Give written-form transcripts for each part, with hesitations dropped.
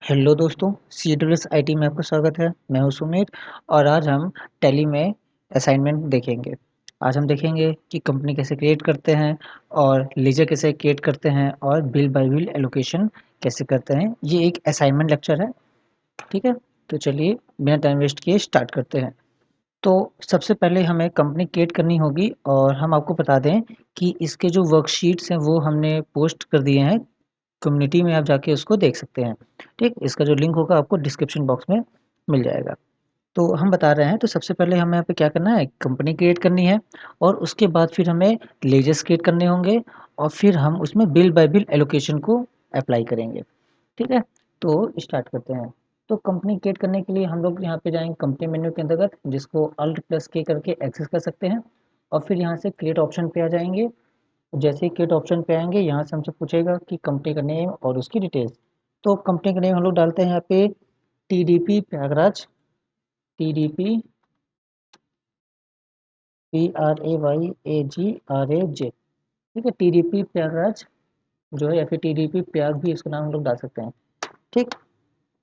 Hello दोस्तों, CWS IT में आपका स्वागत है। मैं हूं सुमित और आज हम टैली में असाइनमेंट देखेंगे। आज हम देखेंगे कि कंपनी कैसे क्रिएट करते हैं और लेजर कैसे क्रिएट करते हैं और बिल बाय बिल एलोकेशन कैसे करते हैं। ये एक असाइनमेंट लेक्चर है, ठीक है। तो चलिए बिना टाइम वेस्ट किए स्टार्ट करते हैं। तो सबसे पहले हमें कंपनी क्रिएट करनी होगी और हम आपको बता दें कि इसके जो वर्कशीट्स हैं वो हमने पोस्ट कर दिए हैं कम्युनिटी में। आप जाके उसको देख सकते हैं, ठीक। इसका जो लिंक होगा आपको डिस्क्रिप्शन बॉक्स में मिल जाएगा। तो हम बता रहे हैं, तो सबसे पहले हमें यहाँ पे क्या करना है, कंपनी क्रिएट करनी है और उसके बाद फिर हमें लेजर्स क्रिएट करने होंगे और फिर हम उसमें बिल बाय बिल एलोकेशन को अप्लाई करेंगे, ठीक है। तो स्टार्ट करते हैं। तो कंपनी क्रिएट करने के लिए हम लोग यहाँ पे जाएंगे कंपनी मेन्यू के अंतर्गत, जिसको अल्ट प्लस के करके एक्सेस कर सकते हैं और फिर यहाँ से क्रिएट ऑप्शन पे आ जाएंगे। जैसे ही क्रिएट ऑप्शन पे आएंगे, यहाँ से हमसे पूछेगा कि कंपनी का नेम और उसकी डिटेल्स। तो कंपनी का नेम हम लोग डालते हैं यहाँ पे TDP प्रयागराज, TDP PRAYAGRAJ, ठीक है। TDP प्रयागराज जो है, या फिर TDP प्रयाग भी इसका नाम हम लोग डाल सकते हैं, ठीक।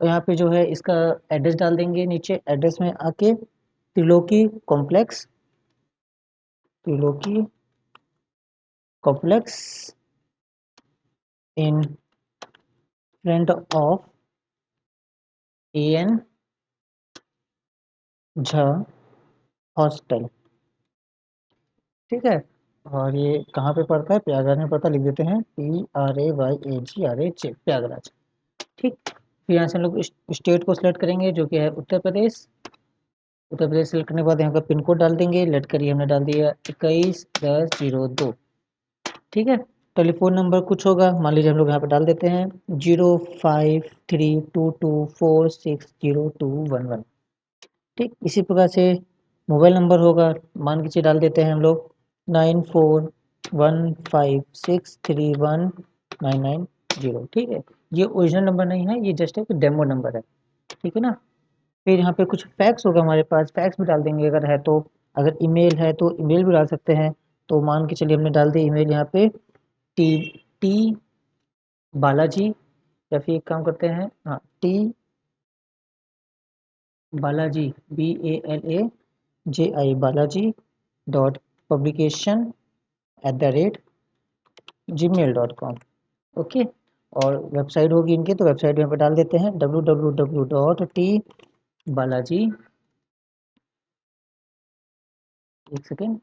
और यहाँ पे जो है इसका एड्रेस डाल देंगे। नीचे एड्रेस में आके Triloki complex, Triloki complex in front of AN Jha hostel, ठीक है। और ये कहाँ पे पड़ता है, प्रयागराज में पड़ता है। लिख देते हैं PRAYAGRAJ, प्रयागराज, ठीक। फिर यहाँ से हम लोग स्टेट को सिलेक्ट करेंगे जो कि है उत्तर प्रदेश। उत्तर प्रदेश सेलेक्ट करने के बाद यहाँ का पिन कोड डाल देंगे। लेट करिए हमने डाल दिया 211002, ठीक है। टेलीफोन नंबर कुछ होगा, मान लीजिए हम लोग यहाँ पे डाल देते हैं 0532246021, ठीक। इसी प्रकार से मोबाइल नंबर होगा, मान के चलिए डाल देते हैं हम लोग 9415631990, ठीक है। ये ओरिजिनल नंबर नहीं है, ये जस्ट एक डेमो नंबर है, ठीक है ना। फिर यहाँ पे कुछ फैक्स होगा हमारे पास, फैक्स भी डाल देंगे अगर है तो। अगर ईमेल है तो ईमेल भी डाल सकते हैं। तो मान के चलिए हमने डाल दिया ईमेल यहाँ पे टी टी बालाजी, या फिर एक काम करते हैं, हाँ, T Balaji BALAJI Balaji dot publication @gmail.com, okay. और वेबसाइट होगी इनकी, तो वेबसाइट यहाँ पे डाल देते हैं www.tbalaji, एक सेकेंड,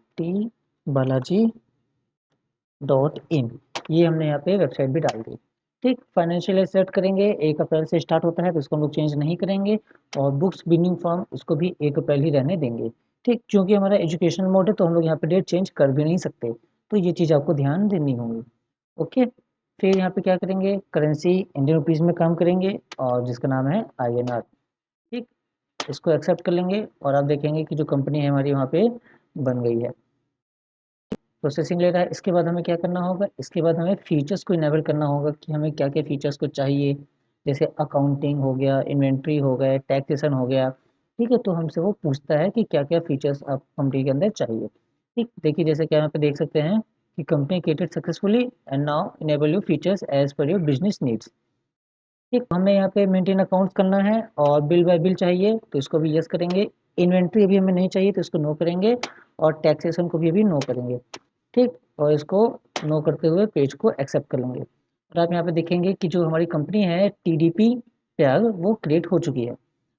tbalaji.in। ये हमने यहाँ पे वेबसाइट भी डाल दी, ठीक। फाइनेंशियल सेट करेंगे, 1 अप्रैल से स्टार्ट होता है तो इसको हम लोग चेंज नहीं करेंगे। और बुक्स बिनिंग फॉर्म इसको भी 1 अप्रैल ही रहने देंगे, ठीक। क्योंकि हमारा एजुकेशन मोड है तो हम लोग यहाँ पे डेट चेंज कर भी नहीं सकते, तो ये चीज़ आपको ध्यान देनी होगी, ओके। फिर यहाँ पे क्या करेंगे, करेंसी इंडियन रुपीज़ में काम करेंगे और जिसका नाम है INR, ठीक। इसको एक्सेप्ट कर लेंगे और आप देखेंगे कि जो कंपनी है हमारी वहाँ पे बन गई है। प्रोसेसिंग ले रहा है। इसके बाद हमें क्या करना होगा, इसके बाद हमें फीचर्स को इनेबल करना होगा कि हमें क्या क्या फीचर्स को चाहिए। जैसे अकाउंटिंग हो गया, इन्वेंट्री हो गया, टैक्सेशन हो गया, ठीक है। तो हमसे वो पूछता है कि क्या क्या फीचर्स आप कंपनी के अंदर चाहिए, ठीक। देखिए जैसे कि यहाँ पे देख सकते हैं कि company created successfully and now enable you features as per your business needs, ठीक। हमें यहाँ पे मेंटेन अकाउंट्स करना है और बिल बाय बिल चाहिए तो इसको भी यस करेंगे। इन्वेंट्री अभी हमें नहीं चाहिए तो इसको नो करेंगे और टैक्सेशन को भी अभी नो करेंगे, ठीक। और इसको नो करते हुए पेज को एक्सेप्ट कर लेंगे। और आप यहाँ पे देखेंगे कि जो हमारी कंपनी है TDP प्रयाग, वो क्रिएट हो चुकी है।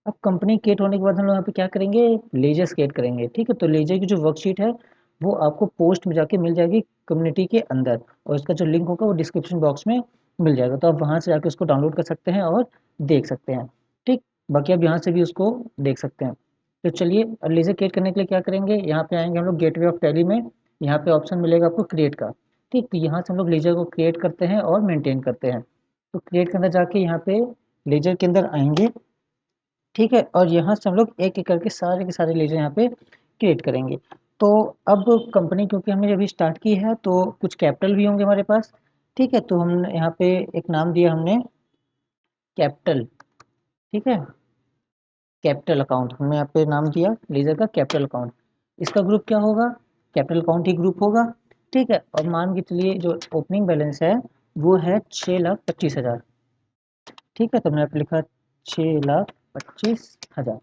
अब कंपनी क्रिएट होने के बाद हम लोग यहाँ पे क्या करेंगे, लेजर क्रिएट करेंगे, ठीक है। तो लेजर की जो वर्कशीट है वो आपको पोस्ट में जाके मिल जाएगी कम्युनिटी के अंदर, और इसका जो लिंक होगा वो डिस्क्रिप्शन बॉक्स में मिल जाएगा। तो आप वहाँ से जाके उसको डाउनलोड कर सकते हैं और देख सकते हैं, ठीक। बाकी आप यहाँ से भी उसको देख सकते हैं। तो चलिए अब लेजर क्रिएट करने के लिए क्या करेंगे, यहाँ पे आएंगे हम लोग गेटवे ऑफ टैली में। यहाँ पे ऑप्शन मिलेगा आपको क्रिएट का, ठीक। तो यहाँ से हम लोग लेजर को क्रिएट करते हैं और मेंटेन करते हैं। तो क्रिएट के अंदर जाके यहाँ पे लेजर के अंदर आएंगे, ठीक है। और यहाँ से हम लोग एक एक करके सारे के सारे लेजर यहाँ पे क्रिएट करेंगे। तो अब कंपनी क्योंकि हमने अभी स्टार्ट की है तो कुछ कैपिटल भी होंगे हमारे पास, ठीक है। तो हम यहाँ पे एक नाम दिया हमने कैपिटल, ठीक है। कैपिटल अकाउंट हमने यहाँ पे नाम दिया लेजर का कैपिटल अकाउंट। इसका ग्रुप क्या होगा, कैपिटल अकाउंट ही ग्रुप होगा, ठीक है। और मान के चलिए जो ओपनिंग बैलेंस है वो है 6,25,000, ठीक है, तो हमने यहाँ पे लिखा 6,25,000।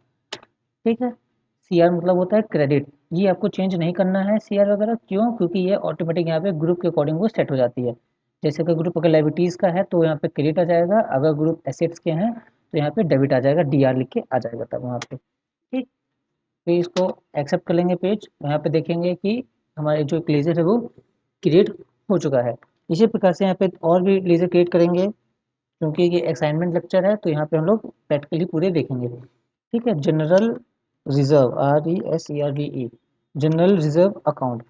ठीक है, सी आर मतलब होता है क्रेडिट, ये आपको चेंज नहीं करना है सी आर वगैरह, क्यों? क्योंकि ये ऑटोमेटिक यहाँ पे ग्रुप के अकॉर्डिंग वो सेट हो जाती है। जैसे कि ग्रुप अगर लाइबिलिटीज़ का है तो यहाँ पे क्रेडिट आ जाएगा, अगर ग्रुप एसेट्स के हैं तो यहाँ पे डेबिट आ जाएगा, डी आर लिख के आ जाएगा तब वहाँ पे। ठीक, फिर इसको एक्सेप्ट कर लेंगे पेज, यहाँ पे देखेंगे कि हमारे जो लेजर है वो क्रिएट हो चुका है। इसी प्रकार से यहाँ पे और भी लेजर क्रिएट करेंगे, क्योंकि ये असाइनमेंट लेक्चर है तो यहाँ पे हम लोग प्रैक्टिकली पूरे देखेंगे। ठीक है, general reserve, RESERVE, general reserve account.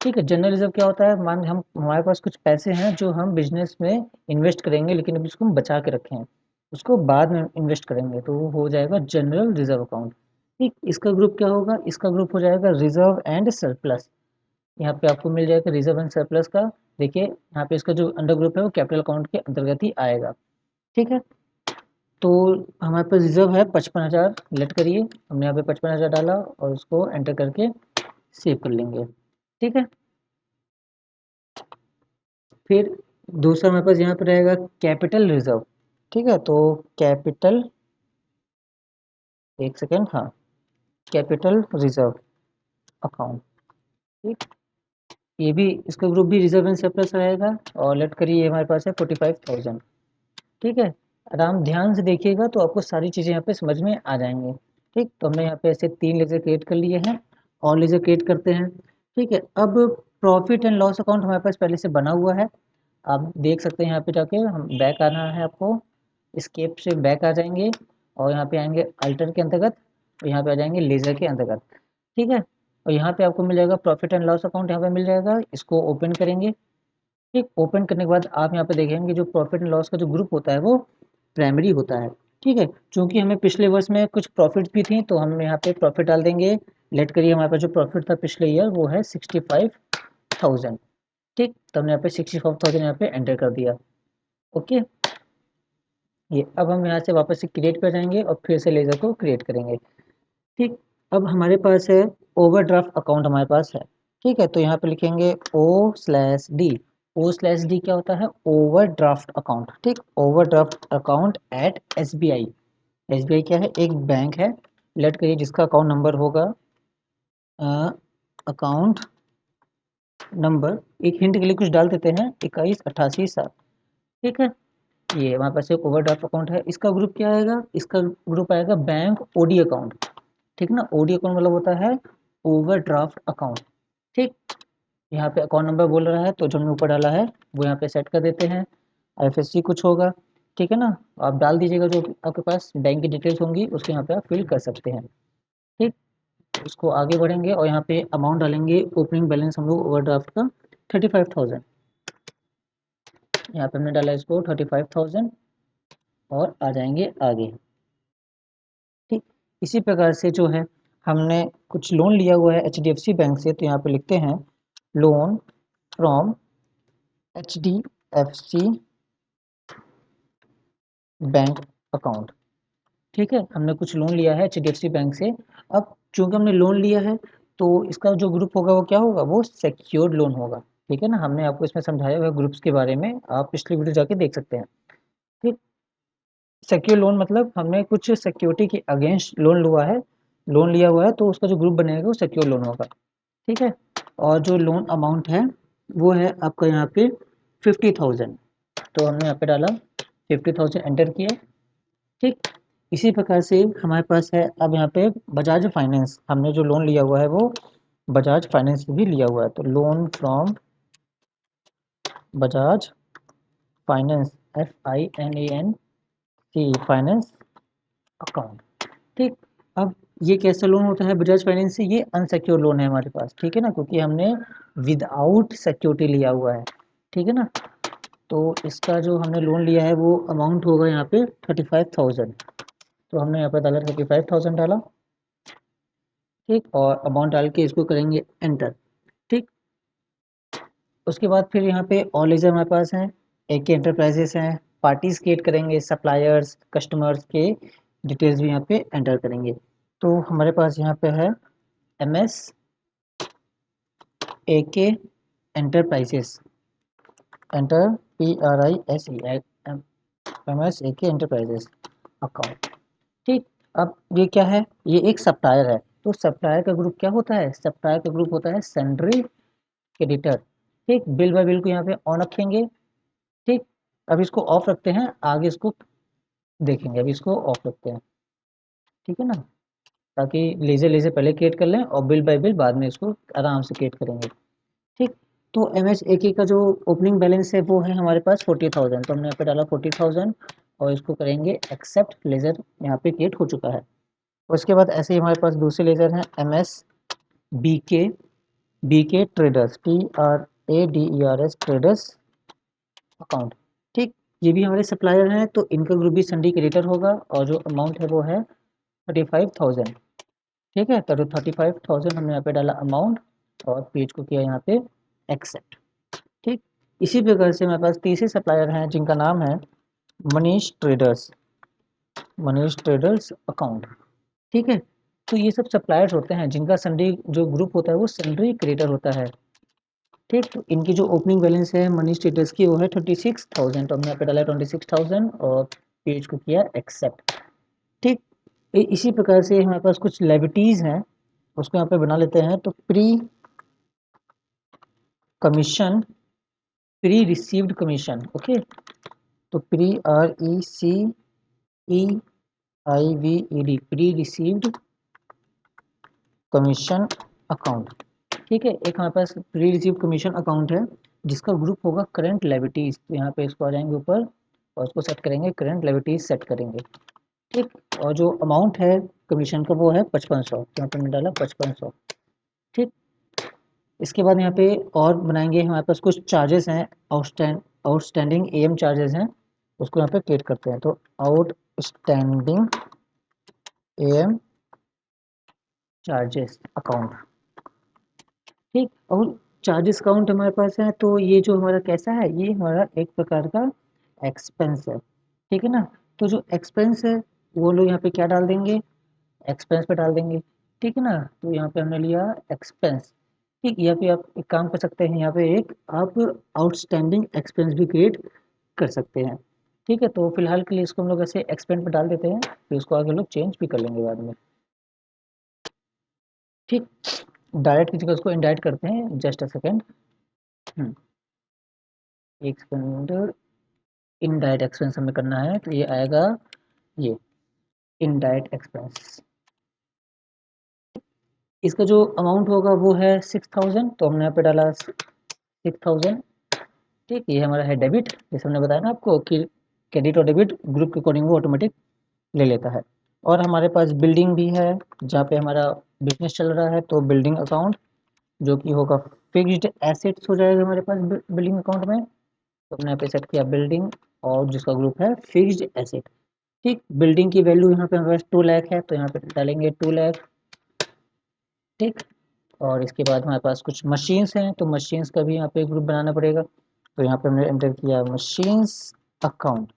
ठीक है, जनरल रिजर्व क्या होता है? मान हम हमारे पास कुछ पैसे हैं जो हम बिजनेस में इन्वेस्ट करेंगे, लेकिन अभी उसको हम बचा के रखे हैं, उसको बाद में इन्वेस्ट करेंगे, तो वो हो जाएगा जनरल रिजर्व अकाउंट। ठीक, इसका ग्रुप क्या होगा? इसका ग्रुप हो जाएगा रिजर्व एंड सरप्लस। यहाँ पे आपको मिल जाएगा रिजर्व एंड सरप्लस का। देखिए यहाँ पे इसका जो अंडर ग्रुप है वो कैपिटल अकाउंट के अंतर्गत ही आएगा। ठीक है, तो हमारे पास रिजर्व है 55,000, लेट करिए, हमने यहाँ पे 55,000 डाला और उसको एंटर करके सेव कर लेंगे। ठीक है, फिर दूसरा हमारे पास यहाँ पे रहेगा कैपिटल रिजर्व। ठीक है, तो कैपिटल, एक सेकेंड, हाँ, कैपिटल रिजर्व अकाउंट। ठीक, ये भी, इसका ग्रुप भी रिजर्व एंड सरप्लस रहेगा, और लेट करिए ये हमारे पास है 45,000। ठीक है, आराम ध्यान से देखिएगा तो आपको सारी चीज़ें यहाँ पे समझ में आ जाएंगे। ठीक, तो हमने यहाँ पे ऐसे 3 लेजर क्रिएट कर लिए हैं, और लेजर क्रिएट करते हैं। ठीक है, अब प्रॉफिट एंड लॉस अकाउंट हमारे पास पहले से बना हुआ है, आप देख सकते हैं। यहाँ पे जाके हम बैक आना है आपको, स्केप से बैक आ जाएंगे और यहाँ पे आएंगे अल्टर के अंतर्गत, और यहाँ पे आ जाएंगे लेजर के अंतर्गत। ठीक है, और यहाँ पे आपको मिल जाएगा प्रॉफिट एंड लॉस अकाउंट, यहाँ पे मिल जाएगा, इसको ओपन करेंगे। ठीक, ओपन करने के बाद आप यहाँ पे देखेंगे जो प्रॉफिट एंड लॉस का जो ग्रुप होता है वो प्राइमरी होता है। ठीक है, चूंकि हमें पिछले वर्ष में कुछ प्रॉफिट भी थी तो हम यहाँ पे प्रॉफिट डाल देंगे। लेट करिए हमारे पास जो प्रॉफिट था पिछले ईयर वो है 65,000। ठीक, तो हमने यहाँ पे 65,000 यहाँ पे एंटर कर दिया। ओके, ये अब हम यहाँ से वापस से क्रिएट पे जाएंगे और फिर से लेजर को क्रिएट करेंगे। ठीक, अब हमारे पास है ओवरड्राफ्ट अकाउंट हमारे पास है। ठीक है, तो यहाँ पे लिखेंगे O/D। O/D क्या होता है? Overdraft account. ठीक, overdraft account at SBI। SBI क्या है? एक बैंक है, लेट करिए, जिसका अकाउंट नंबर होगा, अकाउंट नंबर, एक हिंट के लिए कुछ डाल देते हैं, 2188 7। ठीक है, ये हमारे पास एक ओवरड्राफ्ट अकाउंट है, इसका ग्रुप क्या आएगा? इसका ग्रुप आएगा बैंक OD अकाउंट। ठीक ना, OD अकाउंट मतलब होता है ओवरड्राफ्ट अकाउंट। ठीक, यहाँ पे अकाउंट नंबर बोल रहा है तो जो हमने ऊपर डाला है वो यहाँ पे सेट कर देते हैं। IFSC कुछ होगा, ठीक है ना, आप डाल दीजिएगा, जो आपके पास बैंक की डिटेल्स होंगी उसको यहाँ पे आप फिल कर सकते हैं। ठीक, उसको आगे बढ़ेंगे और यहाँ पे अमाउंट डालेंगे, ओपनिंग बैलेंस हम लोग ओवरड्राफ्ट का 35,000, यहाँ पे हमने डाला इसको 35,000, और आ जाएंगे आगे। ठीक, इसी प्रकार से जो है हमने कुछ लोन लिया हुआ है HDFC बैंक से, तो यहाँ पे लिखते हैं loan from HDFC bank account. ठीक है, हमने कुछ लोन लिया है HDFC बैंक से। अब चूंकि हमने लोन लिया है तो इसका जो ग्रुप होगा वो क्या होगा? वो सिक्योर्ड लोन होगा। ठीक है ना, हमने आपको इसमें समझाया हुआ ग्रुप्स के बारे में, आप पिछली वीडियो जाके देख सकते हैं। ठीक, सिक्योर लोन मतलब हमने कुछ सिक्योरिटी के अगेंस्ट लोन लिया हुआ है, तो उसका जो ग्रुप बनेगा वो सिक्योर लोन होगा। ठीक है, और जो लोन अमाउंट है वो है आपका यहाँ पे 50,000, तो हमने यहाँ पे डाला 50,000, एंटर किया। ठीक, इसी प्रकार से हमारे पास है अब यहाँ पे बजाज फाइनेंस, हमने जो लोन लिया हुआ है वो बजाज फाइनेंस से भी लिया हुआ है, तो loan from Bajaj finance, FINANC finance account. ठीक, अब ये कैसा लोन होता है बजाज फाइनेंस से? ये अनसिक्योर लोन है हमारे पास, ठीक है ना, क्योंकि हमने विदाउट सिक्योरिटी लिया हुआ है। ठीक है ना, तो इसका जो हमने लोन लिया है वो अमाउंट होगा यहाँ पे 35,000, तो हमने यहाँ पे डाला 35,000 डाला। ठीक, और अमाउंट डाल के इसको करेंगे एंटर। ठीक, उसके बाद फिर यहाँ पे और लेजर हमारे पास हैं, AK एंटरप्राइजेस हैं, पार्टीज क्रिएट करेंगे, सप्लायर्स कस्टमर्स के डिटेल्स भी यहाँ पे एंटर करेंगे। तो हमारे पास यहाँ पे है MS AK enterprises, enter PRISE MS-AK enterprises account. ठीक, अब ये क्या है, ये एक सप्लायर है, तो सप्लायर का ग्रुप क्या होता है, सप्लायर का ग्रुप होता है सन्ड्री क्रेडिटर। ठीक, बिल बाय बिल को यहाँ पे ऑन रखेंगे। ठीक, अब इसको ऑफ रखते हैं, आगे इसको देखेंगे, अभी इसको ऑफ रखते हैं, ठीक है ना, ताकि लेजर लेजर पहले क्रिएट कर लें और बिल बाय बिल बाद में इसको आराम से क्रिएट करेंगे। ठीक, तो MS-AK का जो ओपनिंग बैलेंस है वो है हमारे पास 40,000, तो हमने यहाँ पे डाला 40,000 और इसको करेंगे एक्सेप्ट, लेजर यहाँ पे क्रिएट हो चुका है। उसके बाद ऐसे ही हमारे पास दूसरे लेजर हैं MS-BK traders, TRADERS traders account. ठीक, ये भी हमारे सप्लायर हैं, तो इनका ग्रुप भी सन्डी क्रेडिटर होगा और जो अमाउंट है वो है 35,000। ठीक है, तो 35,000 हमने यहाँ पे डाला अमाउंट और पेज को किया यहाँ पे एक्सेप्ट। ठीक, इसी प्रकार से हमारे पास तीसरे सप्लायर हैं जिनका नाम है Manish traders, Manish traders account. ठीक है, तो ये सब सप्लायर्स होते हैं जिनका सन्डी जो ग्रुप होता है वो सन्ड्री क्रेडिटर होता है। ठीक, तो इनकी जो ओपनिंग बैलेंस है मनी स्टेटस की वो है 26,000, तो हमने यहाँ पे डाला 26,000 और पेज को किया एक्सेप्ट। ठीक, इसी प्रकार से हमारे पास कुछ लायबिलिटीज़ हैं, उसको यहाँ पे बना लेते हैं। तो pre commission, pre received commission, okay, तो pre RECEIVED pre received commission account. ठीक है, एक हमारे पास प्री रिसीव कमीशन अकाउंट है जिसका ग्रुप होगा करंट लायबिलिटीज, तो यहाँ पे इसको आ जाएंगे ऊपर और इसको सेट करेंगे, करंट लायबिलिटीज सेट करेंगे। ठीक, और जो अमाउंट है कमीशन का वो है 5500, यहाँ पे मैंने डाला 5500। ठीक, इसके बाद यहाँ पे और बनाएंगे, हमारे पास कुछ चार्जेस हैं, आउटस्टैंडिंग AM चार्जेस हैं, उसको यहाँ पे क्रिएट करते हैं। तो आउटस्टैंडिंग AM चार्जेस अकाउंट। ठीक, और चार्जेस काउंट हमारे पास है, तो ये जो हमारा कैसा है, ये हमारा एक प्रकार का एक्सपेंस है। ठीक है ना, तो जो एक्सपेंस है वो लोग यहाँ पे क्या डाल देंगे, एक्सपेंस पे डाल देंगे। ठीक है ना, तो यहाँ पे हमने लिया एक्सपेंस। ठीक, यहाँ पे आप एक काम कर सकते हैं, यहाँ पे एक आप आउटस्टैंडिंग एक्सपेंस भी क्रिएट कर सकते हैं। ठीक है, तो फिलहाल के लिए इसको हम लोग ऐसे एक्सपेंस पे डाल देते हैं, फिर उसको आगे लोग चेंज भी कर लेंगे बाद में। ठीक, डायरेक्ट की जगह उसको इनडायरेक्ट करते हैं, just a second. Expand, indirect expense हमें करना है, तो ये आएगा ये इनडायरेक्ट एक्सपेंस। इसका जो अमाउंट होगा वो है 6,000, तो हमने यहाँ पे डाला 6,000। ठीक, ये हमारा है डेबिट, जैसे हमने बताया ना आपको कि क्रेडिट और डेबिट ग्रुप के अकॉर्डिंग वो ऑटोमेटिक ले लेता है। और हमारे पास बिल्डिंग भी है जहाँ पे हमारा बिजनेस चल रहा है, तो बिल्डिंग अकाउंट जो कि होगा फिक्स्ड एसेट्स हो जाएगा हमारे पास बिल्डिंग अकाउंट में, तो हमने यहाँ पे सेट किया बिल्डिंग और जिसका ग्रुप है फिक्स्ड एसेट। ठीक, बिल्डिंग की वैल्यू यहाँ पे हमारे पास 2 लाख है, तो यहाँ पे डालेंगे 2 लाख। ठीक, और इसके बाद हमारे पास कुछ मशीन्स हैं, तो मशीन्स का भी यहाँ पे ग्रुप बनाना पड़ेगा, तो यहाँ पे हमने एंटर किया मशीन्स अकाउंट।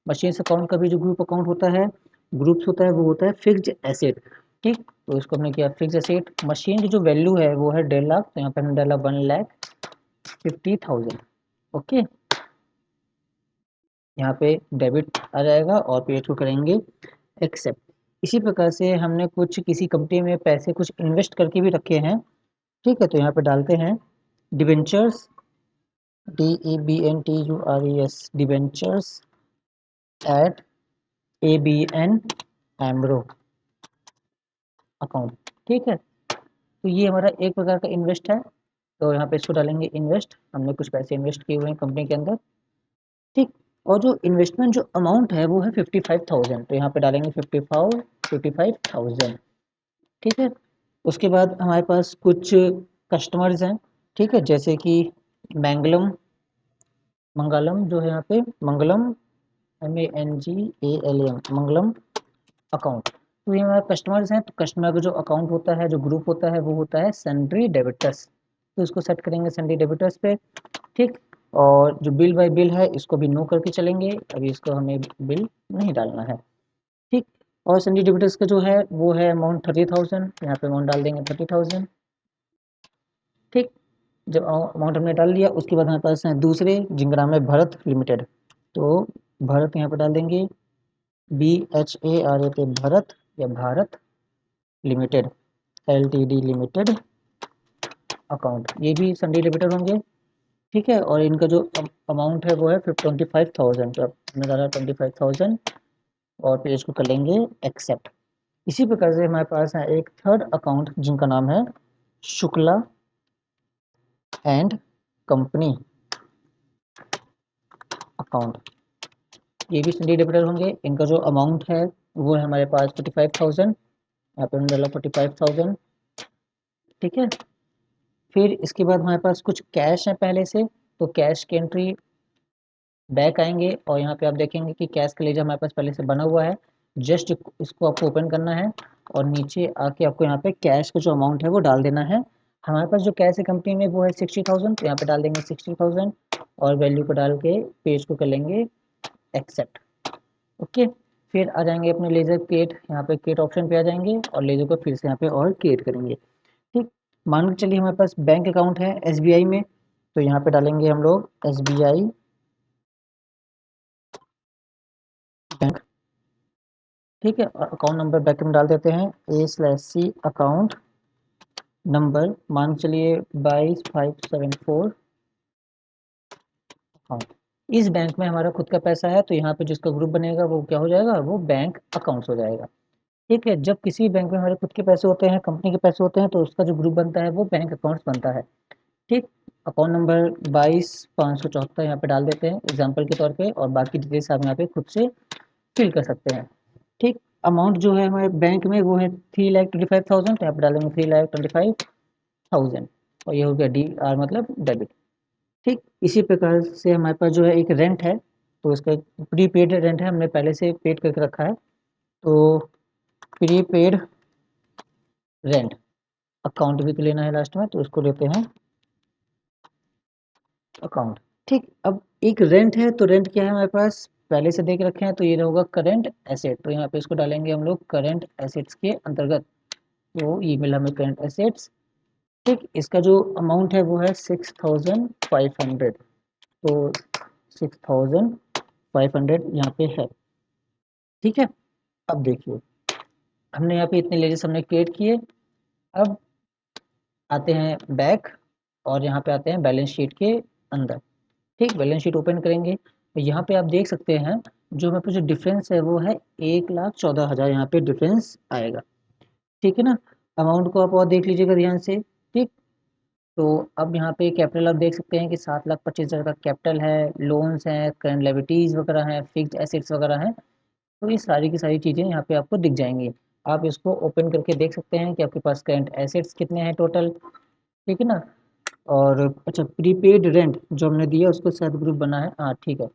मशीन्स अकाउंट का भी जो ग्रुप अकाउंट होता है, ग्रुप्स होता है, वो होता है फिक्स्ड एसेट। ठीक, तो इसको हमने किया फिक्स्ड एसेट। मशीन की जो वैल्यू है वो है 1.5 लाख, तो यहाँ पे हमने डाला 1,50,000। ओके, यहाँ पे डेबिट आ जाएगा और पेज को करेंगे एक्सेप्ट। इसी प्रकार से हमने कुछ किसी कंपनी में पैसे कुछ इन्वेस्ट करके भी रखे हैं। ठीक है, तो यहाँ पे डालते हैं debentures, DEBENTURES debentures at ABN Amro account. ठीक है, तो ये हमारा एक प्रकार का इन्वेस्ट है, तो यहाँ पे इसको डालेंगे इन्वेस्ट, हमने कुछ पैसे इन्वेस्ट किए हुए हैं कंपनी के अंदर। ठीक, और जो इन्वेस्टमेंट जो अमाउंट है वो है 55,000, तो यहाँ पे डालेंगे 55,000। ठीक है, उसके बाद हमारे पास कुछ कस्टमर्स हैं। ठीक है, जैसे कि मैंगलम, मंगलम जो है यहाँ पे मंगलम MANGALM मंगलम अकाउंट, तो ये हमारे कस्टमर्स हैं, तो कस्टमर का जो अकाउंट होता है, जो ग्रुप होता है वो होता है सन्ड्री डेबिटर्स, तो इसको सेट करेंगे सन्ड्री डेबिटर्स पे। ठीक, और जो बिल बाय बिल है इसको भी नो करके चलेंगे, अभी इसको हमें बिल नहीं डालना है। ठीक, और सन्ड्री डेबिटर्स का जो है वो है अमाउंट 30,000, यहाँ पे अमाउंट डाल देंगे 30,000। ठीक, जब अमाउंट हमने डाल दिया उसके बाद हमारे पास हैं दूसरे जिनका नाम है भरत लिमिटेड, तो भारत यहाँ पे डाल देंगे, BHARAT भारत या Bharat limited LTD limited account, ये भी सन्डी लिमिटेड होंगे। ठीक है, और इनका जो अमाउंट है वो है 25,000, तो हमने डाला 25,000 और पेज को कर लेंगे एक्सेप्ट। इसी प्रकार से हमारे पास है एक थर्ड अकाउंट जिनका नाम है शुक्ला एंड कंपनी अकाउंट, ये भी सन्डी लिमिटेड होंगे। इनका जो अमाउंट है वो है हमारे पास 45,000, यहाँ पे हमने डाला 45,000। ठीक है, फिर इसके बाद हमारे पास कुछ कैश है पहले से, तो कैश की एंट्री बैक आएंगे और यहाँ पे आप देखेंगे कि कैश का लेजर हमारे पास पहले से बना हुआ है। जस्ट इसको आपको ओपन करना है और नीचे आके आपको यहाँ पे कैश का जो अमाउंट है वो डाल देना है। हमारे पास जो कैश है कंपनी में वो है 60,000, तो यहाँ पे डाल देंगे 60,000 और वैल्यू को डाल के पेज को कर लेंगे एक्सेप्ट। ओके, फिर आ जाएंगे अपने लेजर क्रिएट, यहाँ पे क्रिएट ऑप्शन पे आ जाएंगे और लेजर को फिर से यहाँ पे और क्रिएट करेंगे। ठीक, मान के चलिए हमारे पास बैंक अकाउंट है SBI में, तो यहाँ पे डालेंगे हम लोग SBI बैंक। ठीक है, और अकाउंट नंबर बैक में डाल देते हैं A/C अकाउंट नंबर, मान के चलिए 22,574 अकाउंट। इस बैंक में हमारा खुद का पैसा है, तो यहाँ पे जिसका ग्रुप बनेगा वो क्या हो जाएगा, वो बैंक अकाउंट्स हो जाएगा। ठीक है, जब किसी बैंक में हमारे खुद के पैसे होते हैं, कंपनी के पैसे होते हैं, तो उसका जो ग्रुप बनता है वो बैंक अकाउंट्स बनता है। ठीक, अकाउंट नंबर 22,574 यहाँ पे डाल देते हैं एग्जाम्पल के तौर पे, और बाकी डिटेल्स आप यहाँ पे खुद से फिल कर सकते हैं। ठीक, अमाउंट जो है हमारे बैंक में वो है 3,25,000, तो यहाँ पे डालेंगे 3,25,000 और ये हो गया DR मतलब डेबिट। ठीक, इसी प्रकार से हमारे पास जो है एक रेंट है, तो इसका एक प्रीपेड रेंट है, हमने पहले से पेड करके रखा है, तो प्रीपेड रेंट अकाउंट भी तो लेना है लास्ट में, तो उसको लेते हैं अकाउंट। ठीक, अब एक रेंट है, तो रेंट क्या है हमारे पास पहले से देख रखे हैं, तो ये होगा करंट एसेट, तो यहाँ पे इसको डालेंगे हम लोग करंट एसेट्स के अंतर्गत, तो ये मिला हमें करंट एसेट्स। ठीक, इसका जो अमाउंट है वो है 6,500, तो 6,500 यहाँ पे है। ठीक है, अब देखिए हमने यहाँ पे इतने लेजेस हमने क्रिएट किए। अब आते हैं बैक और यहाँ पे आते हैं बैलेंस शीट के अंदर। ठीक, बैलेंस शीट ओपन करेंगे तो यहाँ पे आप देख सकते हैं जो हमारे पास जो डिफरेंस है वो है 1,14,000, यहाँ पे डिफरेंस आएगा। ठीक है ना, अमाउंट को आप और देख लीजिएगा ध्यान से। ठीक, तो अब यहाँ पे कैपिटल आप देख सकते हैं कि 7,25,000 का कैपिटल है, लोन्स हैं, करंट लायबिलिटीज वगैरह हैं, फिक्स्ड एसेट्स वगैरह हैं, तो ये सारी की सारी चीज़ें यहाँ पे आपको दिख जाएंगी। आप इसको ओपन करके देख सकते हैं कि आपके पास करंट एसेट्स कितने हैं टोटल। ठीक है ना, और अच्छा प्रीपेड रेंट जो हमने दिया उसको शायद ग्रुप बना है, हाँ ठीक है।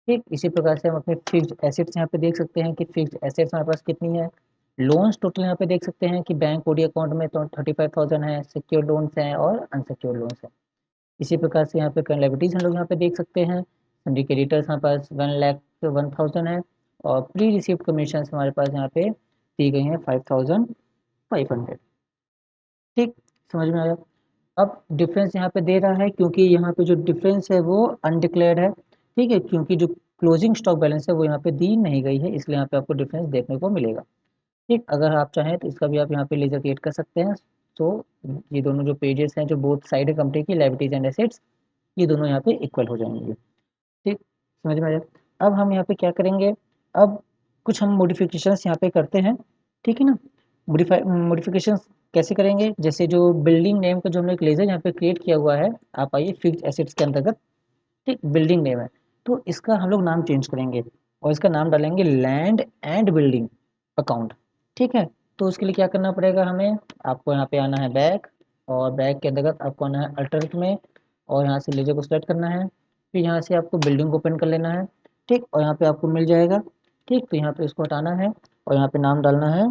ठीक, इसी प्रकार से हम अपने फिक्स्ड एसेट्स यहाँ पे देख सकते हैं कि फिक्स्ड एसेट्स हमारे पास कितनी है। लोन्स टोटल यहाँ पे देख सकते हैं कि बैंक ओडी अकाउंट में तो 35,000 है, सिक्योर्ड लोन्स हैं और अनसिक्योर्ड लोन्स हैं। इसी प्रकार से यहाँ पे करंट लायबिलिटीज हम लोग यहाँ पे देख सकते हैं, सन्डी क्रेडिटर्स हमारे पास 1,01,000 है और प्री रिसीव्ड कमीशन हमारे पास यहाँ पे दी गई हैं 5,500। ठीक, समझ में आया। अब डिफरेंस यहाँ पे दे रहा है क्योंकि यहाँ पे जो डिफरेंस है वो अनडिक्लेयर्ड है। ठीक है, क्योंकि जो क्लोजिंग स्टॉक बैलेंस है वो यहाँ पे दी नहीं गई है, इसलिए यहाँ पे आपको डिफरेंस देखने को मिलेगा। ठीक, अगर आप चाहें तो इसका भी आप यहाँ पे लेजर क्रिएट कर सकते हैं। तो ये दोनों जो पेजेस हैं जो बोथ साइड है कंपनी की लायबिलिटीज एंड एसेट्स, ये दोनों यहाँ पे इक्वल हो जाएंगे। ठीक, समझ में आया। अब हम यहाँ पे क्या करेंगे, अब कुछ हम मॉडिफिकेशंस यहाँ पे करते हैं। ठीक है ना, मॉडिफिकेशंस कैसे करेंगे, जैसे जो बिल्डिंग नेम का जो हमने एक लेजर यहाँ पे क्रिएट किया हुआ है, आप आइए फिक्स्ड एसेट्स के अंतर्गत। ठीक, बिल्डिंग नेम है, तो इसका हम लोग नाम चेंज करेंगे और इसका नाम डालेंगे लैंड एंड बिल्डिंग अकाउंट। ठीक है, तो उसके लिए क्या करना पड़ेगा हमें, आपको यहाँ पे आना है बैक और बैक के अंतर्गत आपको आना है अल्टरनेट में और यहाँ से लेजर को सेलेक्ट करना है, फिर यहाँ से आपको बिल्डिंग को ओपन कर लेना है। ठीक, और यहाँ पे आपको मिल जाएगा। ठीक, तो यहाँ पे इसको हटाना है और यहाँ पे नाम डालना है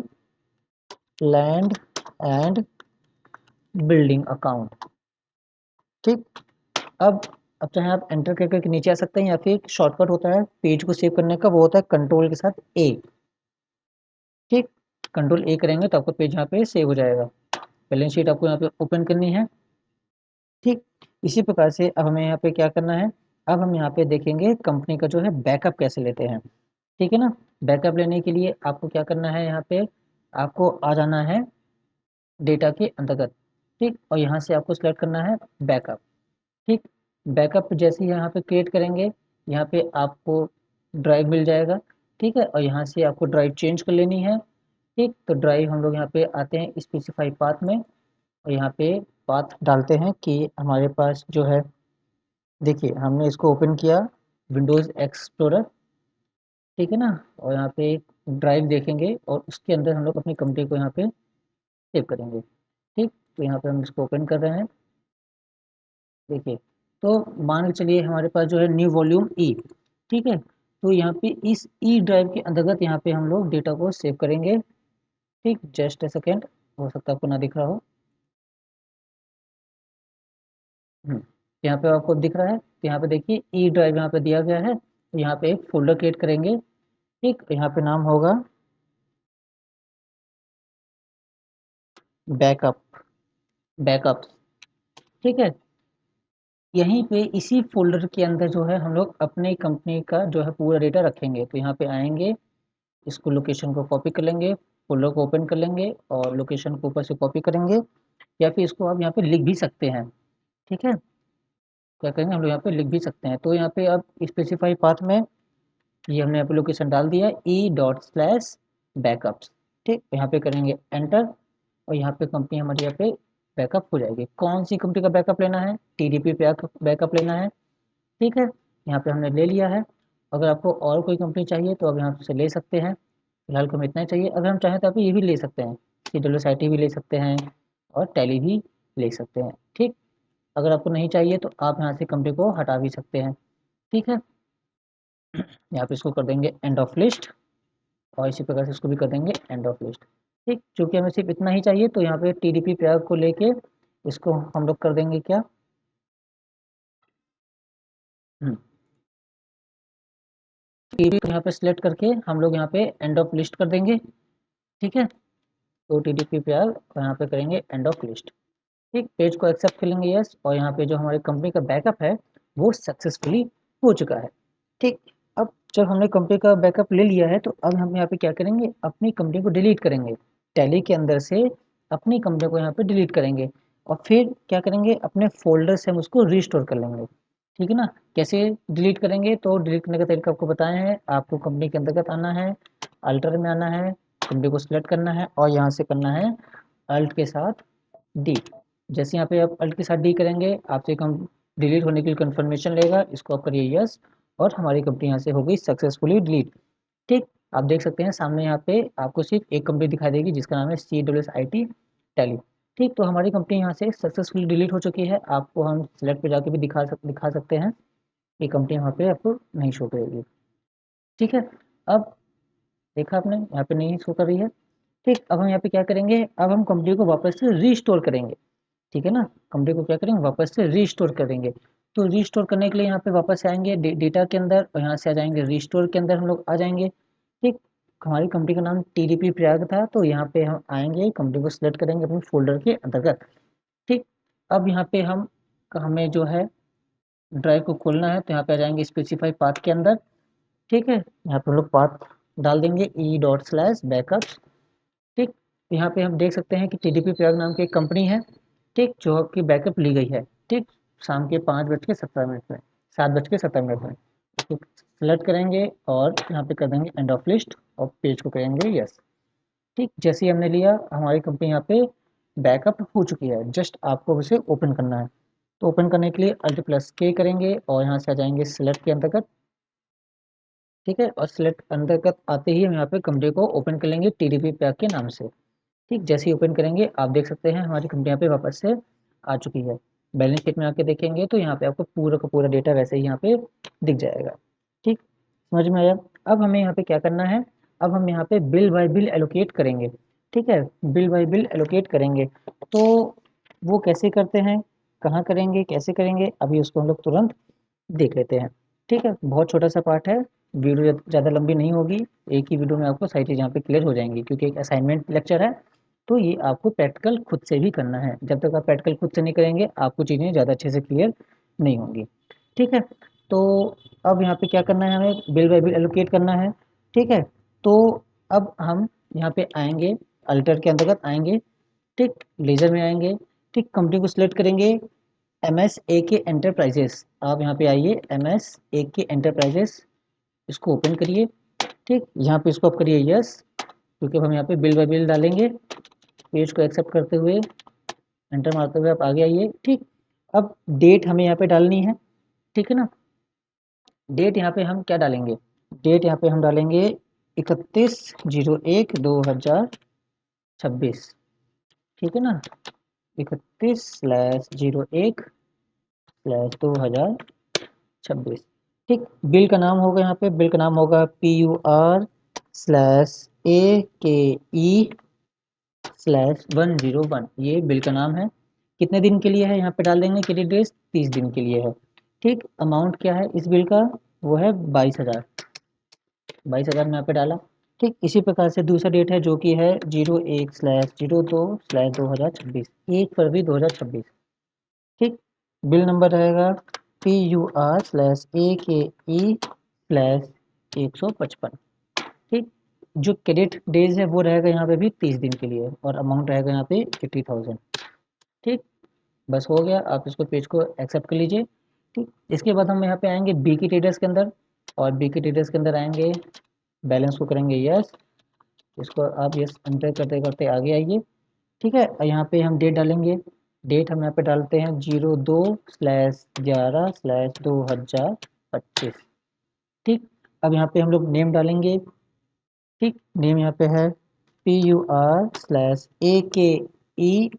लैंड एंड बिल्डिंग अकाउंट। ठीक, अब चाहे आप एंटर करके नीचे आ सकते हैं या फिर एक शॉर्टकट होता है पेज को सेव करने का, वो होता है कंट्रोल के साथ A। ठीक, कंट्रोल A करेंगे तो आपका पेज यहाँ पे सेव हो जाएगा। बैलेंस शीट आपको यहाँ पे ओपन करनी है। ठीक, इसी प्रकार से अब हमें यहाँ पे क्या करना है, अब हम यहाँ पे देखेंगे कंपनी का जो है बैकअप कैसे लेते हैं। ठीक है ना। बैकअप लेने के लिए आपको क्या करना है, यहाँ पे आपको आ जाना है डेटा के अंतर्गत। ठीक, और यहाँ से आपको सिलेक्ट करना है बैकअप। ठीक, बैकअप जैसे ही यहाँ पे क्रिएट करेंगे, यहाँ पे आपको ड्राइव मिल जाएगा। ठीक है, और यहाँ से आपको ड्राइव चेंज कर लेनी है। ठीक, तो ड्राइव हम लोग यहाँ पे आते हैं स्पेसिफाई पाथ में, और यहाँ पे पाथ डालते हैं कि हमारे पास जो है, देखिए हमने इसको ओपन किया विंडोज़ एक्सप्लोरर। ठीक है ना, और यहाँ पे ड्राइव देखेंगे और उसके अंदर हम लोग अपनी कंपनी को यहाँ पे सेव करेंगे। ठीक, तो यहाँ पे हम इसको ओपन कर रहे हैं। देखिए, तो मान के चलिए हमारे पास जो है न्यू वॉल्यूम ई। ठीक है, तो यहाँ पे इस ई ड्राइव के अंतर्गत यहाँ पे हम लोग डेटा को सेव करेंगे। ठीक, जस्ट ए सेकेंड, हो सकता है आपको ना दिख रहा हो। यहाँ पे आपको दिख रहा है, तो यहाँ पे देखिए ई ड्राइव यहाँ पे दिया गया है, तो यहाँ पे एक फोल्डर क्रिएट करेंगे। ठीक, यहाँ पे नाम होगा बैकअप, बैकअप। ठीक है, यहीं पे इसी फोल्डर के अंदर जो है हम लोग अपने कंपनी का जो है पूरा डेटा रखेंगे। तो यहाँ पे आएंगे, इसको लोकेशन को कॉपी कर लेंगे, फोल्डर को ओपन कर लेंगे और लोकेशन को ऊपर से कॉपी करेंगे, या फिर इसको आप यहाँ पे लिख भी सकते हैं। ठीक है, क्या करेंगे हम लोग यहाँ पे लिख भी सकते हैं। तो यहाँ पे अब स्पेसिफाई पाथ में ये हमने यहाँ पे लोकेशन डाल दिया ई डॉट स्लैश बैकअप्स। ठीक, यहाँ पे करेंगे एंटर, और यहाँ पे कंपनी हमारी यहाँ पे बैकअप हो जाएगी। कौन सी कंपनी का बैकअप लेना है, टीडीपी बैकअप लेना है। ठीक है, यहाँ पे हमने ले लिया है। अगर आपको और कोई कंपनी चाहिए तो आप यहाँ से ले सकते हैं, फिलहाल को हमें इतना ही चाहिए। अगर हम चाहें तो आप ये भी ले सकते हैं, CWSIT भी ले सकते हैं और टैली भी ले सकते हैं। ठीक, अगर आपको नहीं चाहिए तो आप यहाँ से कंपनी को हटा भी सकते हैं। ठीक है, यहाँ पे इसको कर देंगे एंड ऑफ लिस्ट, और इसी प्रकार से इसको भी कर देंगे एंड ऑफ लिस्ट। ठीक, चूंकि हमें सिर्फ इतना ही चाहिए तो यहाँ पे टीडीपी प्रयाग को लेके इसको हम लोग कर देंगे क्या, टीडीपी को यहाँ पे सिलेक्ट करके हम लोग यहाँ पे एंड ऑफ लिस्ट कर देंगे। ठीक है, तो टीडीपी प्रयाग यहाँ पे करेंगे एंड ऑफ लिस्ट। ठीक, पेज को एक्सेप्ट कर लेंगे यस, और यहाँ पे जो हमारी कंपनी का बैकअप है वो सक्सेसफुली हो चुका है। ठीक, अब जब हमने कंपनी का बैकअप ले लिया है तो अब हम यहाँ पे क्या करेंगे, अपनी कंपनी को डिलीट करेंगे। टैली के अंदर से अपनी कंपनी को यहाँ पे डिलीट करेंगे, और फिर क्या करेंगे, अपने फोल्डर से हम उसको रीस्टोर कर लेंगे। ठीक है ना। कैसे डिलीट करेंगे, तो डिलीट करने का तरीका आपको बताए हैं। आपको कंपनी के अंतर्गत आना है, अल्टर में आना है, कंपनी को सिलेक्ट करना है और यहाँ से करना है अल्ट के साथ डी। जैसे यहाँ पे आप अल्ट के साथ डी करेंगे, आपसे कम डिलीट होने के लिए कंफर्मेशन लेगा, इसको आप करिए यस, और हमारी कंपनी यहाँ से हो गई सक्सेसफुली डिलीट। ठीक, आप देख सकते हैं सामने यहाँ पे आपको सिर्फ एक कंपनी दिखाई देगी जिसका नाम है CWSIT टैली। ठीक, तो हमारी कंपनी यहाँ से सक्सेसफुली डिलीट हो चुकी है। आपको हम सिलेक्ट पे जाके भी दिखा सकते हैं, ये कंपनी यहाँ पे आपको नहीं शो करेगी। ठीक है, अब देखा आपने यहाँ पे नहीं शो कर रही है। ठीक, अब हम यहाँ पे क्या करेंगे, अब हम कंपनी को वापस से रीस्टोर करेंगे। ठीक है ना, कंपनी को क्या करेंगे, वापस से रीस्टोर करेंगे। तो रीस्टोर करने के लिए यहाँ पे वापस से आएंगे डेटा के अंदर, और यहाँ से आ जाएंगे रीस्टोर के अंदर हम लोग आ जाएंगे। ठीक, हमारी कंपनी का नाम टीडीपी प्रयाग था, तो यहाँ पे हम आएंगे, कंपनी को सिलेक्ट करेंगे अपने फोल्डर के अंतर्गत। ठीक, अब यहाँ पे हमें जो है ड्राइव को खोलना है, तो यहाँ पे आ जाएंगे स्पेसिफाई पाथ के अंदर। ठीक है, यहाँ पे हम लोग पाथ डाल देंगे ई डॉट स्लैश बैकअप। ठीक, तो यहाँ पे हम देख सकते हैं कि टीडीपी प्रयाग नाम की एक कंपनी है। ठीक, जो आपकी बैकअप ली गई है। ठीक, शाम के 5:17 में, 7:17 में इसको सेलेक्ट करेंगे और यहाँ पे कर देंगे एंड ऑफ लिस्ट, और पेज को करेंगे यस। ठीक, जैसे ही हमने लिया हमारी कंपनी यहाँ पे बैकअप हो चुकी है, जस्ट आपको उसे ओपन करना है। तो ओपन करने के लिए Alt+K करेंगे और यहाँ से आ जाएंगे सिलेक्ट के अंतर्गत। ठीक है, और सिलेक्ट अंतर्गत आते ही हम यहाँ पे कंपनी को ओपन कर लेंगे टीडीपी पैक के नाम से। ठीक, जैसे ही ओपन करेंगे आप देख सकते हैं हमारी कंपनी यहाँ पे वापस से आ चुकी है। बैलेंस शीट में आके देखेंगे तो यहाँ पे आपको पूरा का पूरा डेटा वैसे ही यहाँ पे दिख जाएगा। ठीक, समझ में आया। अब हमें यहाँ पे क्या करना है, अब हम यहाँ पे बिल बाय बिल एलोकेट करेंगे। ठीक है, बिल बाय बिल एलोकेट करेंगे, तो वो कैसे करते हैं, कहाँ करेंगे, कैसे करेंगे, अभी उसको हम लोग तुरंत देख लेते हैं। ठीक है, बहुत छोटा सा पार्ट है, वीडियो ज़्यादा लंबी नहीं होगी, एक ही वीडियो में आपको सारी चीज़ यहाँ पे क्लियर हो जाएंगी, क्योंकि एक असाइनमेंट लेक्चर है। तो ये आपको प्रैक्टिकल खुद से भी करना है, जब तक आप प्रैक्टिकल खुद से नहीं करेंगे आपको चीज़ें ज़्यादा अच्छे से क्लियर नहीं होंगी। ठीक है, तो अब यहाँ पे क्या करना है, हमें बिल बाय बिल एलोकेट करना है। ठीक है, तो अब हम यहाँ पे आएंगे, अल्टर के अंतर्गत आएंगे। ठीक, लेजर में आएंगे। ठीक, कंपनी को सिलेक्ट करेंगे, एम एस ए के एंटरप्राइजेस। आप यहाँ पे आइए, एम एस ए के एंटरप्राइजेस, इसको ओपन करिए। ठीक, यहाँ पे इसको आप करिए यस, क्योंकि हम यहाँ पे बिल बाय बिल डालेंगे। पेज को एक्सेप्ट करते हुए एंटर मारते हुए आप आगे आइए। ठीक, अब डेट हमें यहाँ पे डालनी है। ठीक है ना, डेट यहाँ पे हम क्या डालेंगे, डेट यहाँ पे हम डालेंगे 31/01/2026। ठीक है ना, 31/01/2026। ठीक, बिल का नाम होगा, यहाँ पे बिल का नाम होगा PUR/AKE/101। ये बिल का नाम है। कितने दिन के लिए है यहाँ पे डाल देंगे, क्रेडिट डेज 30 दिन के लिए है। ठीक, अमाउंट क्या है इस बिल का, वो है 22,000। 22,000 में यहाँ पे डाला। ठीक, इसी प्रकार से दूसरा डेट है जो कि है 01/02/2026, 1 फरवरी 2026। ठीक, बिल नंबर रहेगा PUR/AKE/155। ठीक, जो क्रेडिट डेज है वो रहेगा यहाँ पे भी 30 दिन के लिए, और अमाउंट रहेगा यहाँ पे 80,000। ठीक, बस हो गया, आप इसको पेज को एक्सेप्ट कर लीजिए। ठीक, इसके बाद हम यहाँ पे आएंगे बी की ट्रेडर्स के अंदर, और बी की ट्रेडर्स के अंदर आएंगे, बैलेंस को करेंगे यस, इसको आप यस एंटर करते करते आगे आइए। ठीक है, और यहाँ पे हम डेट डालेंगे। डेट हम यहाँ पे डालते हैं 02/11/2025। ठीक, अब यहाँ पे हम लोग नेम डालेंगे। ठीक, नेम यहाँ पे है PUR/AKE,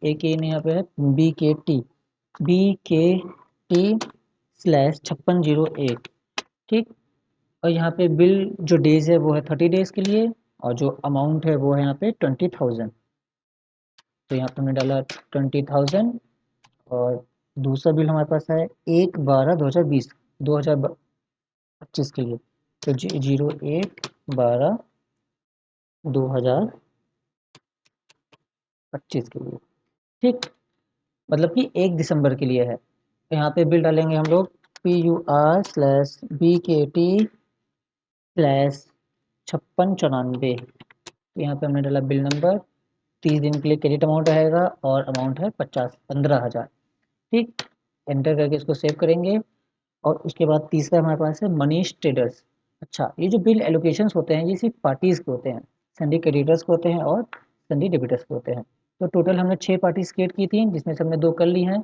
ए के ने यहाँ पे है BKT/5601। ठीक, और यहाँ पे बिल जो डेज है वो है 30 डेज के लिए, और जो अमाउंट है वो है यहाँ पे 20,000। तो यहाँ पे हमने डाला 20,000। और दूसरा बिल हमारे पास है 1/12/2020, 2025 के लिए। तो 01/12/2025 के लिए। ठीक, मतलब कि 1 दिसंबर के लिए है। तो यहाँ पे बिल डालेंगे हम लोग PUR/BKT/5694। तो यहाँ पे हमने डाला बिल नंबर, 30 दिन के लिए क्रेडिट अमाउंट रहेगा, और अमाउंट है 15,000। ठीक, एंटर करके इसको सेव करेंगे। और उसके बाद तीसरा हमारे पास है मनीष ट्रेडर्स। अच्छा, ये जो बिल एलोकेशंस होते हैं ये सिर्फ पार्टीज के होते हैं, सन्डी क्रेडिटर्स के होते हैं और सन्डी डेबिटर्स के होते हैं। तो टोटल हमने 6 पार्टीज क्रिएट की थी, जिसमें से हमने 2 कर ली हैं,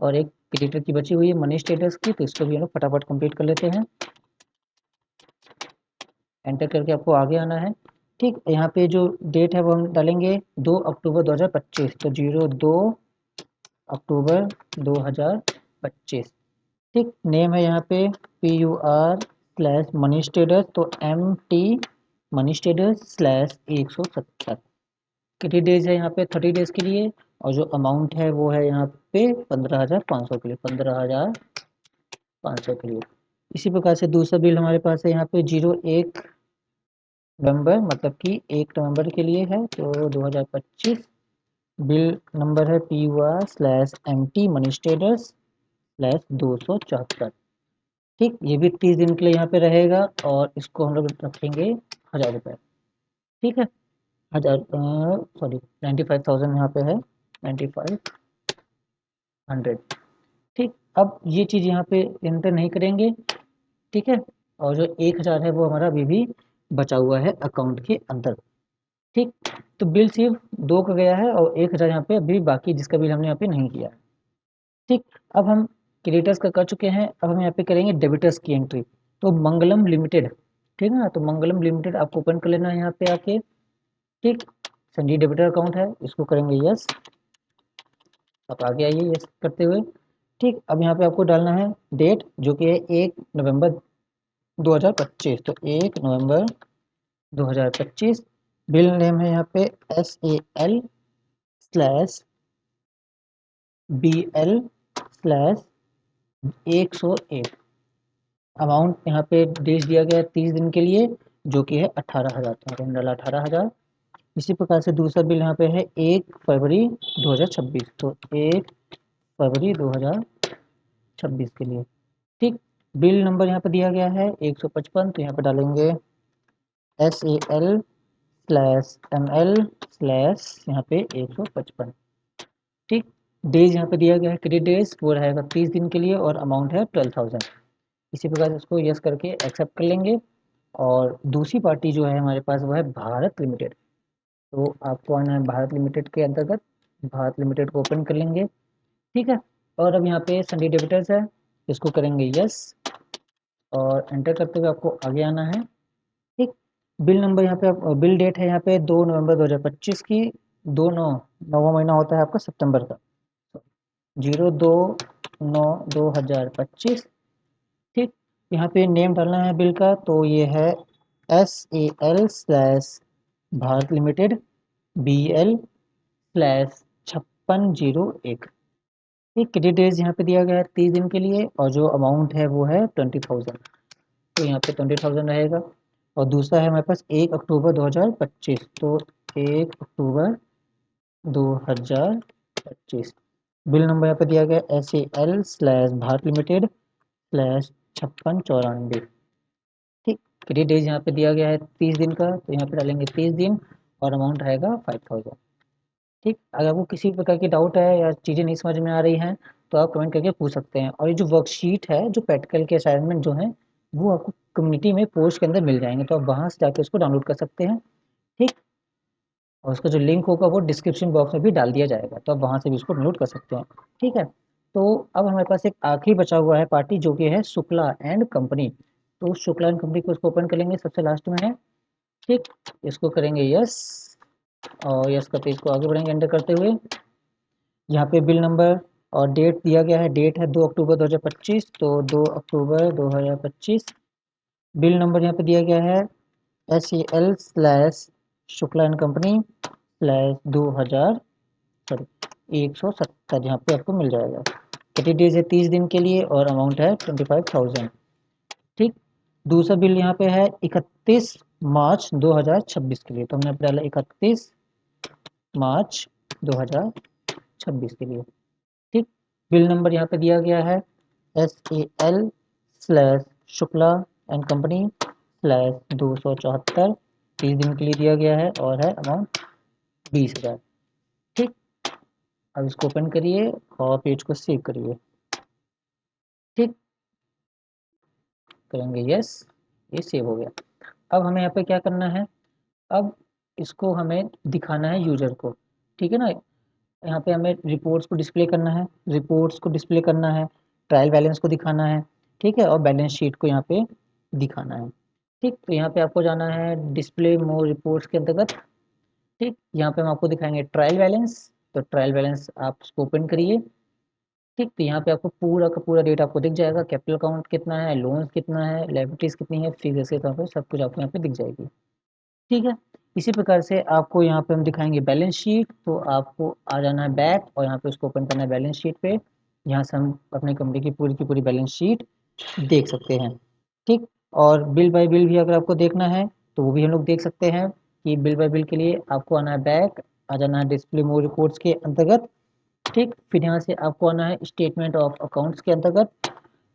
और एक क्रेडिटर की बची हुई है मनीष ट्रेडर्स की, तो इसको भी हम लोग फटाफट कंप्लीट कर लेते हैं। एंटर करके आपको आगे आना है। ठीक, यहाँ पे जो डेट है वो हम डालेंगे 2 अक्टूबर 2025। तो 02 अक्टूबर 2025। ठीक, नेम है यहाँ पे PUR/मनीष ट्रेडर्स, तो MT मनीष ट्रेडर्स/170। कितनी डेज है यहाँ पे, 30 डेज के लिए, और जो अमाउंट है वो है यहाँ पे 15,500 के लिए, 15,500 के लिए। इसी प्रकार से दूसरा बिल हमारे पास है यहाँ पे 01 नवंबर, मतलब कि 1 नवंबर के लिए है, तो 2025। बिल नंबर है PUR/MT मनीष ट्रेडर्स/274। ठीक, ये भी 30 दिन के लिए यहाँ पे रहेगा, और इसको हम लोग रखेंगे 1,000 रुपये। ठीक है, 1,000, सॉरी 95,000 यहाँ पे है, 9500। ठीक, अब ये चीज़ यहाँ पे एंटर नहीं करेंगे। ठीक है, और जो 1,000 है वो हमारा अभी भी बचा हुआ है अकाउंट के अंदर। ठीक, तो बिल सिर्फ 2 का गया है, और 1,000 यहाँ पे अभी बाकी, जिसका बिल हमने यहाँ पे नहीं किया है। ठीक, अब हम क्रेडिटर्स का कर चुके हैं, अब हम यहाँ पे करेंगे डेबिटर्स की एंट्री। तो मंगलम लिमिटेड, ठीक है ना, तो मंगलम लिमिटेड आपको ओपन कर लेना है यहाँ पे आके। ठीक, संजीव डेबिटर अकाउंट है, इसको करेंगे यस, आप आगे आइए यस करते हुए। ठीक, अब यहाँ पे आपको डालना है डेट, जो कि है 1 नवंबर 2025। तो 1 नवंबर 2025। बिल नेम है यहाँ पे SAL/BL/101। अमाउंट यहाँ पे डेज दिया गया है 30 दिन के लिए, जो कि है 18,000। तो यहाँ पे डाला 18,000। इसी प्रकार से दूसरा बिल यहाँ पे है 1 फरवरी 2026। तो 1 फरवरी 2026 के लिए। ठीक, बिल नंबर यहाँ पे दिया गया है 155, तो यहाँ पे डालेंगे SAL/ML/ यहाँ पे 155। ठीक, डेज यहाँ पे दिया गया है, क्रेडिट डेज वो रहेगा 30 दिन के लिए और अमाउंट है 12,000। इसी प्रकार से इसको यस करके एक्सेप्ट कर लेंगे। और दूसरी पार्टी जो है हमारे पास वो है भारत लिमिटेड। तो आपको आना है भारत लिमिटेड के अंतर्गत, भारत लिमिटेड को ओपन कर लेंगे। ठीक है, और अब यहाँ पे सन्डी डेबिटर्स है, इसको करेंगे यस और एंटर करते हुए आपको आगे आना है। ठीक, बिल नंबर यहाँ पे बिल डेट है यहाँ पे 2 नवंबर 2025 की। 9वां महीना होता है आपका सितंबर का, 02/9/2025। ठीक, यहाँ पे नेम डालना है बिल का, तो ये है SAL/भारत लिमिटेड BL/5601। ठीक, क्रेडिट डेज यहाँ पे दिया गया है 30 दिन के लिए और जो अमाउंट है वो है 20,000, तो यहाँ पे 20,000 रहेगा। और दूसरा है हमारे पास 1 अक्टूबर 2025, तो 1 अक्टूबर 2025। बिल नंबर यहाँ पे दिया गया SAL/भारत लिमिटेड स्लैश 5694। ठीक, क्रेडिट डेज यहाँ पे दिया गया है 30 दिन का, तो यहाँ पे डालेंगे 30 दिन और अमाउंट रहेगा 5,000। ठीक, अगर आपको किसी प्रकार की डाउट है या चीज़ें नहीं समझ में आ रही हैं तो आप कमेंट करके पूछ सकते हैं। और ये जो वर्कशीट है, जो प्रैक्टिकल के असाइनमेंट जो हैं, वो आपको कम्युनिटी में पोस्ट के अंदर मिल जाएंगे, तो आप वहाँ से जाके उसको डाउनलोड कर सकते हैं। ठीक, और उसका जो लिंक होगा वो डिस्क्रिप्शन बॉक्स में भी डाल दिया जाएगा, तो आप वहाँ से भी उसको डाउनलोड कर सकते हैं। ठीक है, तो अब हमारे पास एक आखिरी बचा हुआ है पार्टी, जो कि है शुक्ला एंड कंपनी। तो शुक्ला एंड कंपनी को इसको ओपन कर लेंगे, सबसे लास्ट में है। ठीक, इसको करेंगे यस और यस करके इसको आगे बढ़ेंगे एंटर करते हुए। यहाँ पे बिल नंबर और डेट दिया गया है, डेट है 2 अक्टूबर 2025, तो 2 अक्टूबर 2025। बिल नंबर यहाँ पे दिया गया है SAL/शुक्ला एंड कंपनी स्लैश 2000 सॉरी 170, यहाँ पे आपको मिल जाएगा। क्रेडिट डेज है 30 दिन के लिए और अमाउंट है 25,000। ठीक, दूसरा बिल यहाँ पे है 31 मार्च 2026 के लिए, तो हमने डाला 31 मार्च 2026 के लिए। ठीक, बिल नंबर यहाँ पे दिया गया है SAL/शुक्ला एंड कंपनी स्लैश 274, 30 दिन के लिए दिया गया है और है अमाउंट 20,000। ठीक, अब इसको ओपन करिए और पेज को सेव करिए। ठीक, करेंगे यस, ये सेव हो गया। अब हमें यहाँ पे क्या करना है, अब इसको हमें दिखाना है यूजर को। ठीक है ना, यहाँ पे हमें रिपोर्ट्स को डिस्प्ले करना है, रिपोर्ट्स को डिस्प्ले करना है, ट्रायल बैलेंस को दिखाना है। ठीक है, और बैलेंस शीट को यहाँ पे दिखाना है। ठीक, तो यहाँ पे आपको जाना है डिस्प्ले मोर रिपोर्ट्स के अंतर्गत। ठीक, यहाँ पे हम आपको दिखाएंगे ट्रायल बैलेंस, तो ट्रायल बैलेंस आप उसको ओपन करिए। ठीक, तो यहाँ पे आपको पूरा का पूरा डेटा आपको दिख जाएगा, कैपिटल अकाउंट कितना है, लोन्स कितना है, लायबिलिटीज कितनी है, फीस के तौर पर सब कुछ आपको यहाँ पे दिख जाएगी। ठीक है, इसी प्रकार से आपको यहाँ पे हम दिखाएंगे बैलेंस शीट, तो आपको आ जाना है बैक और यहाँ पे उसको ओपन करना है बैलेंस शीट पे। यहाँ से हम अपने कंपनी की पूरी बैलेंस शीट देख सकते हैं। ठीक, और बिल बाय बिल भी अगर आपको देखना है तो वो भी हम लोग देख सकते हैं कि बिल बाय बिल के लिए आपको आना है बैक, आ जाना है डिस्प्ले मोर रिपोर्ट्स के अंतर्गत। ठीक, फिर यहाँ से आपको आना है स्टेटमेंट ऑफ अकाउंट्स के अंतर्गत।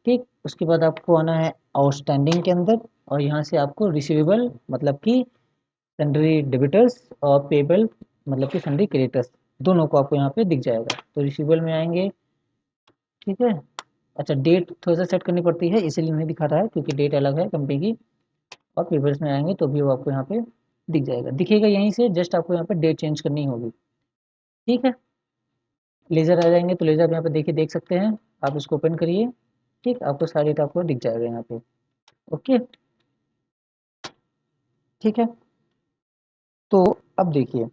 ठीक, उसके बाद आपको आना है आउटस्टैंडिंग के अंदर और यहाँ से आपको रिसीवेबल मतलब कि सन्ड्री डेबिटर्स और पेबल मतलब कि सन्ड्री क्रेडिटर्स, दोनों को आपको यहाँ पे दिख जाएगा। तो रिसीवेबल में आएंगे। ठीक है, अच्छा डेट थोड़ा सा सेट करनी पड़ती है इसीलिए नहीं दिखा रहा है, क्योंकि डेट अलग है कंपनी की। और पेबल्स में आएंगे तो भी वो आपको यहाँ पे दिख जाएगा, दिखेगा यहीं से, जस्ट आपको यहाँ पे डेट चेंज करनी होगी। ठीक है, लेज़र आ जाएंगे तो लेज़र यहाँ पे देखिए देख सकते हैं, आप इसको ओपन करिए। ठीक, आपको सारा डेटा आपको दिख जाएगा यहाँ पे। ओके, ठीक है, तो अब देखिए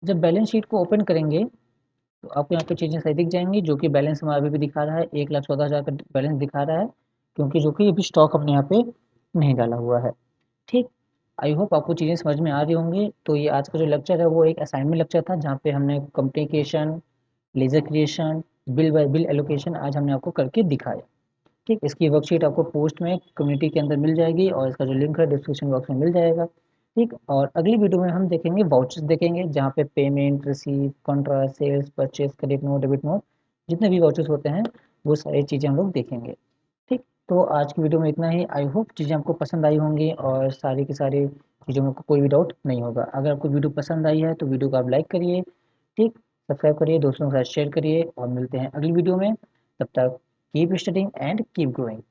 जब बैलेंस शीट को ओपन करेंगे तो आपको यहाँ पे चीज़ें सही दिख जाएंगी, जो कि बैलेंस हमारा अभी भी दिखा रहा है 1,14,000 का बैलेंस दिखा रहा है, क्योंकि जो कि अभी स्टॉक हमने यहाँ पे नहीं डाला हुआ है। ठीक, आई होप आपको चीज़ें समझ में आ रही होंगी। तो ये आज का जो लेक्चर है वो एक असाइनमेंट लेक्चर था, जहाँ पे हमने company creation, laser creation, bill bye bill allocation आज हमने आपको करके दिखाया। ठीक, इसकी वर्कशीट आपको पोस्ट में कम्युनिटी के अंदर मिल जाएगी और इसका जो लिंक है डिस्क्रिप्शन बॉक्स में मिल जाएगा। ठीक, और अगली वीडियो में हम देखेंगे वाउचर्स देखेंगे, जहाँ पे payment, receive, contra, sales, purchase, credit note, debit note, जितने भी वाउचर्स होते हैं वो सारी चीज़ें हम लोग देखेंगे। ठीक, तो तो आज की वीडियो में इतना ही। आई होप चीज़ें आपको पसंद आई होंगी और सारी की सारी चीज़ों में आपको कोई भी डाउट नहीं होगा। अगर आपको वीडियो पसंद आई है तो वीडियो को आप लाइक करिए, ठीक, सब्सक्राइब करिए, दोस्तों के साथ शेयर करिए और मिलते हैं अगली वीडियो में। तब तक keep studying and keep growing.